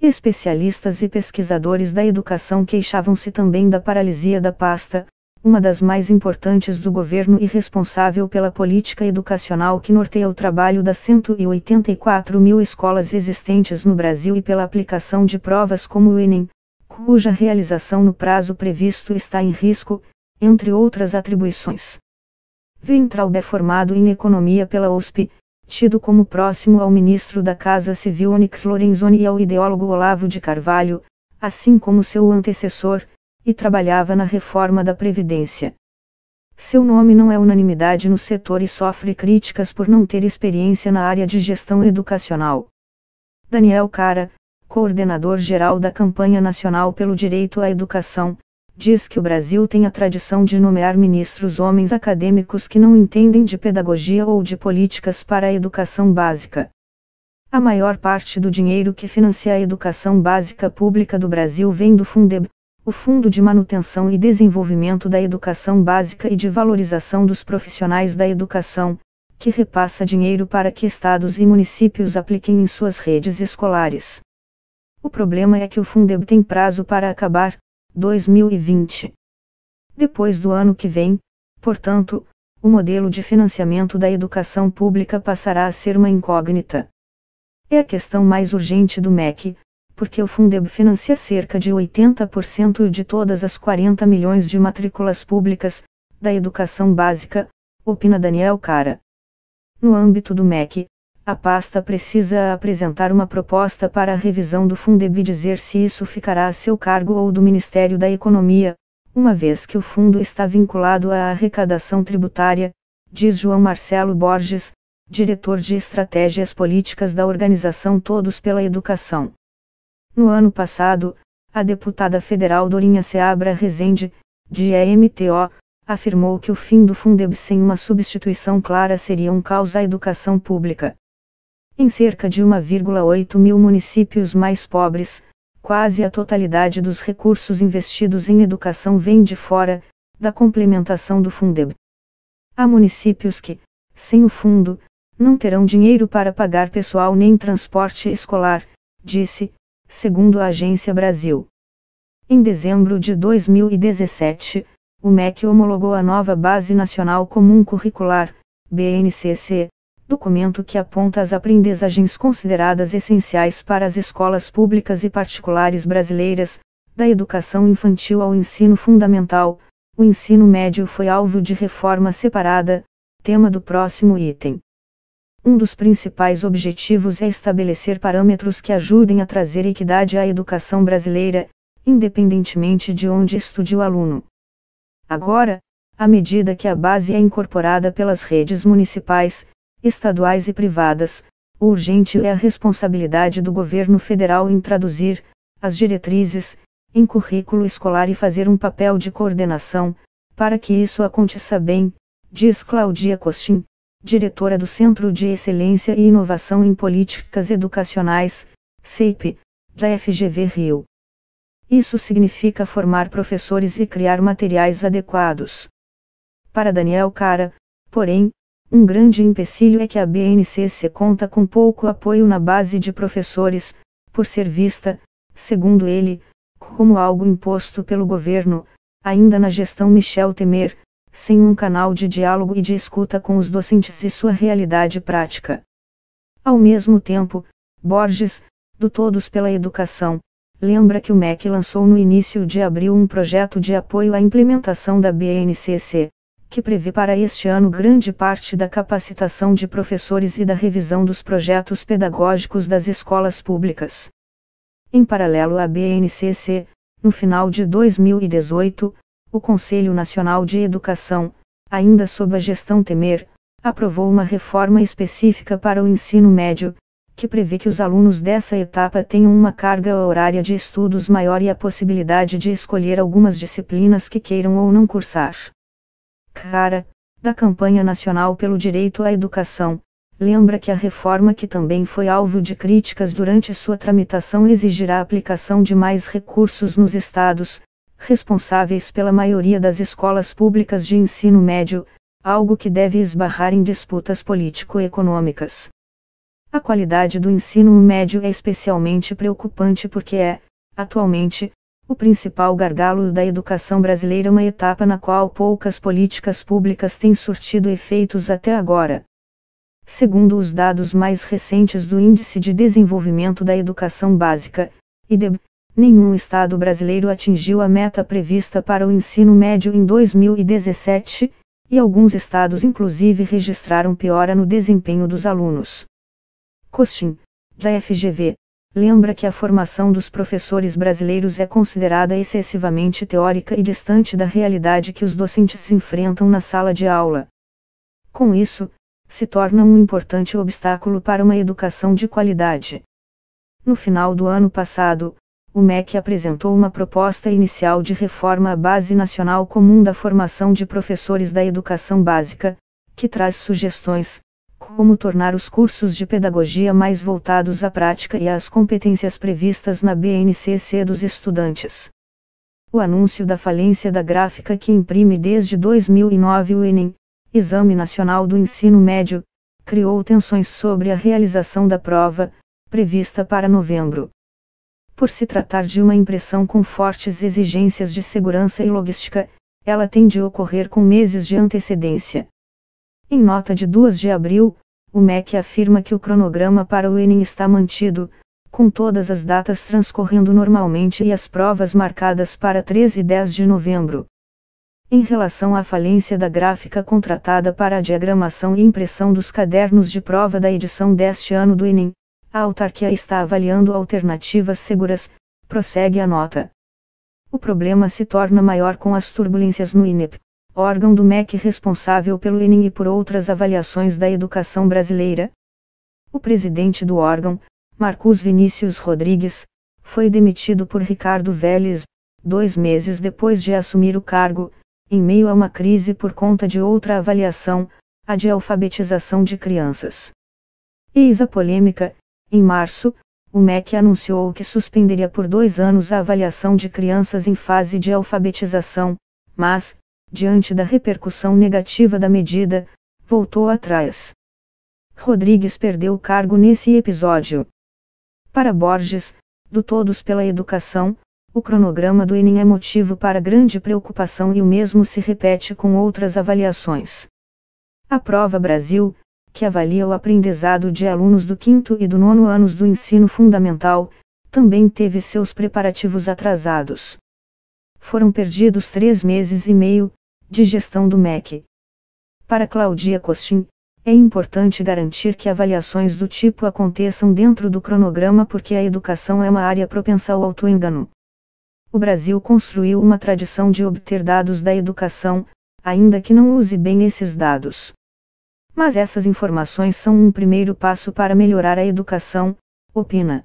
Especialistas e pesquisadores da educação queixavam-se também da paralisia da pasta, uma das mais importantes do governo e responsável pela política educacional que norteia o trabalho das 184 mil escolas existentes no Brasil e pela aplicação de provas como o Enem, cuja realização no prazo previsto está em risco, entre outras atribuições. Weintraub é formado em economia pela USP, tido como próximo ao ministro da Casa Civil Onyx Lorenzoni e ao ideólogo Olavo de Carvalho, assim como seu antecessor, e trabalhava na reforma da Previdência. Seu nome não é unanimidade no setor e sofre críticas por não ter experiência na área de gestão educacional. Daniel Cara, coordenador-geral da Campanha Nacional pelo Direito à Educação, diz que o Brasil tem a tradição de nomear ministros homens acadêmicos que não entendem de pedagogia ou de políticas para a educação básica. A maior parte do dinheiro que financia a educação básica pública do Brasil vem do Fundeb, o Fundo de Manutenção e Desenvolvimento da Educação Básica e de Valorização dos Profissionais da Educação, que repassa dinheiro para que estados e municípios apliquem em suas redes escolares. O problema é que o Fundeb tem prazo para acabar, 2020. Depois do ano que vem, portanto, o modelo de financiamento da educação pública passará a ser uma incógnita. É a questão mais urgente do MEC, porque o Fundeb financia cerca de 80% de todas as 40 milhões de matrículas públicas da educação básica, opina Daniel Cara. No âmbito do MEC, a pasta precisa apresentar uma proposta para a revisão do Fundeb e dizer se isso ficará a seu cargo ou do Ministério da Economia, uma vez que o fundo está vinculado à arrecadação tributária, diz João Marcelo Borges, diretor de Estratégias Políticas da organização Todos pela Educação. No ano passado, a deputada federal Dorinha Seabra Rezende, de EMTO, afirmou que o fim do Fundeb sem uma substituição clara seria um caos à educação pública. Em cerca de 1,8 mil municípios mais pobres, quase a totalidade dos recursos investidos em educação vem de fora da complementação do Fundeb. Há municípios que, sem o fundo, não terão dinheiro para pagar pessoal nem transporte escolar, disse, segundo a Agência Brasil. Em dezembro de 2017, o MEC homologou a nova Base Nacional Comum Curricular, BNCC, documento que aponta as aprendizagens consideradas essenciais para as escolas públicas e particulares brasileiras, da educação infantil ao ensino fundamental. O ensino médio foi alvo de reforma separada, tema do próximo item. Um dos principais objetivos é estabelecer parâmetros que ajudem a trazer equidade à educação brasileira, independentemente de onde estude o aluno. Agora, à medida que a base é incorporada pelas redes municipais, estaduais e privadas, o urgente é a responsabilidade do governo federal em traduzir as diretrizes em currículo escolar e fazer um papel de coordenação, para que isso aconteça bem, diz Cláudia Costin, diretora do Centro de Excelência e Inovação em Políticas Educacionais, CEIP, da FGV Rio. Isso significa formar professores e criar materiais adequados. Para Daniel Cara, porém, um grande empecilho é que a BNCC conta com pouco apoio na base de professores, por ser vista, segundo ele, como algo imposto pelo governo, ainda na gestão Michel Temer, sem um canal de diálogo e de escuta com os docentes e sua realidade prática. Ao mesmo tempo, Borges, do Todos pela Educação, lembra que o MEC lançou no início de abril um projeto de apoio à implementação da BNCC, que prevê para este ano grande parte da capacitação de professores e da revisão dos projetos pedagógicos das escolas públicas. Em paralelo à BNCC, no final de 2018, o Conselho Nacional de Educação, ainda sob a gestão Temer, aprovou uma reforma específica para o ensino médio, que prevê que os alunos dessa etapa tenham uma carga horária de estudos maior e a possibilidade de escolher algumas disciplinas que queiram ou não cursar. Cara, da Campanha Nacional pelo Direito à Educação, lembra que a reforma, que também foi alvo de críticas durante sua tramitação, exigirá a aplicação de mais recursos nos estados, responsáveis pela maioria das escolas públicas de ensino médio, algo que deve esbarrar em disputas político-econômicas. A qualidade do ensino médio é especialmente preocupante porque é, atualmente, o principal gargalo da educação brasileira, uma etapa na qual poucas políticas públicas têm surtido efeitos até agora. Segundo os dados mais recentes do Índice de Desenvolvimento da Educação Básica, IDEB, nenhum estado brasileiro atingiu a meta prevista para o ensino médio em 2017, e alguns estados inclusive registraram piora no desempenho dos alunos. Costin, da FGV, lembra que a formação dos professores brasileiros é considerada excessivamente teórica e distante da realidade que os docentes enfrentam na sala de aula. Com isso, se torna um importante obstáculo para uma educação de qualidade. No final do ano passado, o MEC apresentou uma proposta inicial de reforma à Base Nacional Comum da Formação de Professores da Educação Básica, que traz sugestões, como tornar os cursos de pedagogia mais voltados à prática e às competências previstas na BNCC dos estudantes. O anúncio da falência da gráfica que imprime desde 2009 o Enem, Exame Nacional do Ensino Médio, criou tensões sobre a realização da prova, prevista para novembro. Por se tratar de uma impressão com fortes exigências de segurança e logística, ela tem de ocorrer com meses de antecedência. Em nota de 2 de abril, o MEC afirma que o cronograma para o Enem está mantido, com todas as datas transcorrendo normalmente e as provas marcadas para 13 e 10 de novembro. Em relação à falência da gráfica contratada para a diagramação e impressão dos cadernos de prova da edição deste ano do Enem, a autarquia está avaliando alternativas seguras, prossegue a nota. O problema se torna maior com as turbulências no INEP, órgão do MEC responsável pelo Enem e por outras avaliações da educação brasileira. O presidente do órgão, Marcos Vinícius Rodrigues, foi demitido por Ricardo Vélez, 2 meses depois de assumir o cargo, em meio a uma crise por conta de outra avaliação, a de alfabetização de crianças. Eis a polêmica. Em março, o MEC anunciou que suspenderia por 2 anos a avaliação de crianças em fase de alfabetização, mas, diante da repercussão negativa da medida, voltou atrás. Rodrigues perdeu o cargo nesse episódio. Para Borges, do Todos pela Educação, o cronograma do Enem é motivo para grande preocupação e o mesmo se repete com outras avaliações. A Prova Brasil, que avalia o aprendizado de alunos do 5º e do 9º anos do ensino fundamental, também teve seus preparativos atrasados. Foram perdidos 3 meses e meio, de gestão do MEC. Para Claudia Costin, é importante garantir que avaliações do tipo aconteçam dentro do cronograma porque a educação é uma área propensa ao autoengano. O Brasil construiu uma tradição de obter dados da educação, ainda que não use bem esses dados. Mas essas informações são um primeiro passo para melhorar a educação, opina.